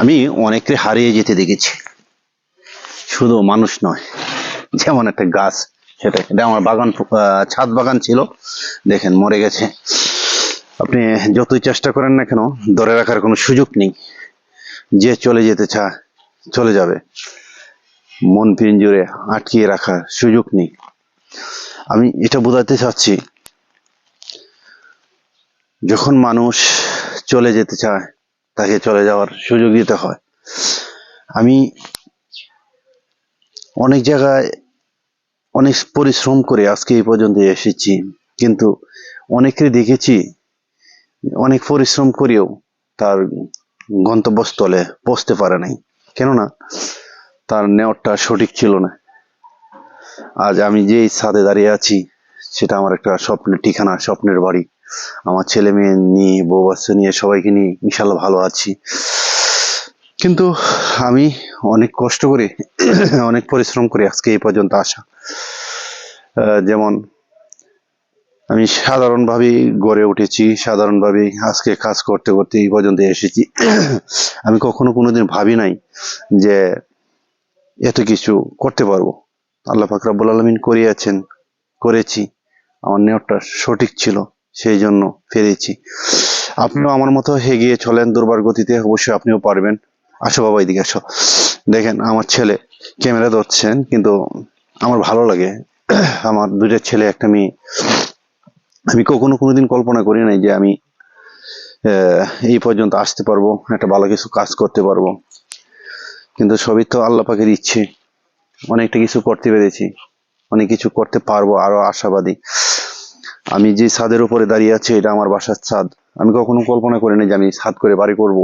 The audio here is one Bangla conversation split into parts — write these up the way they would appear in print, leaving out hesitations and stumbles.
আমি অনেককে হারিয়ে যেতে দেখেছি, শুধু মানুষ নয়। যেমন একটা গাছ, এটা আমার বাগান, ছাদ বাগান ছিল, দেখেন মরে গেছে। আপনি যতই চেষ্টা করেন না কেন, ধরে রাখার কোনো সুযোগ নেই। যে চলে যেতে চায় চলে যাবে, মন পিঞ্জরে আটকিয়ে রাখার সুযোগ নেই। আমি এটা বোঝাতে চাচ্ছি, যখন মানুষ চলে যেতে চায় তাকে চলে যাওয়ার সুযোগ দিতে হয়। আমি অনেক জায়গায় অনেক পরিশ্রম করে আজকে এই পর্যন্ত এসেছি, কিন্তু অনেকে দেখেছি অনেক পরিশ্রম করেও তার গন্তব্যস্থলে পৌঁছতে পারে নাই, কেননা তার নেওয়াটা সঠিক ছিল না। আজ আমি যে ছাদে দাঁড়িয়ে আছি, সেটা আমার একটা স্বপ্নের ঠিকানা, স্বপ্নের বাড়ি। আমার ছেলে মেয়ে নিয়ে, বউ বাচ্চা নিয়ে, সবাইকে নিয়ে ইনশাল্লাহ ভালো আছি। কিন্তু আমি অনেক কষ্ট করে অনেক পরিশ্রম করে আজকে এই পর্যন্ত আসা। যেমন আমি সাধারণভাবেই গড়ে উঠেছি, সাধারণভাবেই আজকে কাজ করতে করতে এই পর্যন্ত এসেছি। আমি কখনো কোনোদিন ভাবি নাই যে এত কিছু করতে পারবো। আল্লাহ পাক রব্বুল আলামিন করিয়েছেন, করেছি। আমার নিয়তটা সঠিক ছিল, সেই জন্য পেরেছি। আপনিও আমার মতো এগিয়ে চলেন দুর্বার গতিতে, অবশ্যই আপনিও পারবেন। আসো বাবা, এদিকে আসো। দেখেন আমার ছেলে ক্যামেরা ধরছেন, কিন্তু আমার ভালো লাগে। আমার দুইটা ছেলে, একটা মেয়ে। আমি কখনো কোনোদিন কল্পনা করি নাই যে আমি এই পর্যন্ত আসতে পারবো, একটা ভালো কিছু কাজ করতে পারবো। কিন্তু সবই তো আল্লাহ পাকের ইচ্ছে। অনেকটা কিছু করতে পেরেছি, অনেক কিছু করতে পারবো, আরো আশাবাদী। আমি যে ছাদের উপরে দাঁড়িয়ে আছি, এটা আমার বাসার ছাদ। আমি কখনো কল্পনা করিনি যে আমি ছাদ করে বাড়ি করব,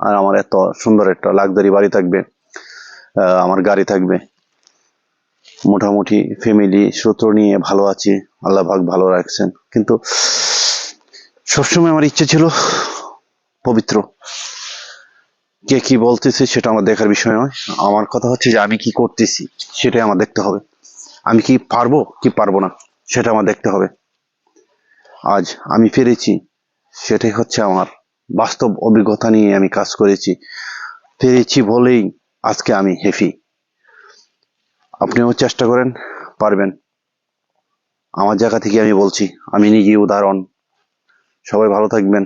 আর আমার এত সুন্দর একটা লাক্সারি বাড়ি থাকবে, আমার গাড়ি থাকবে। মোটামুটি ফ্যামিলি সূত্র নিয়ে ভালো আছি, আল্লাহ পাক ভালো রাখছেন। কিন্তু সবসময় আমার ইচ্ছে ছিল পবিত্র। কে কি বলতেছে সেটা আমার দেখার বিষয় নয়। আমার কথা হচ্ছে যে আমি কি করতেছি সেটাই আমার দেখতে হবে। আমি কি পারবো কি পারবো না সেটা আমার দেখতে হবে। আজ আমি পেরেছি, সেটাই হচ্ছে আমার বাস্তব অভিজ্ঞতা নিয়ে আমি কাজ করেছি। পেরেছি বলেই আজকে আমি হ্যাপি। আপনিও চেষ্টা করেন, পারবেন। আমার জায়গা থেকে আমি বলছি, আমি নিজে উদাহরণ। সবাই ভালো থাকবেন।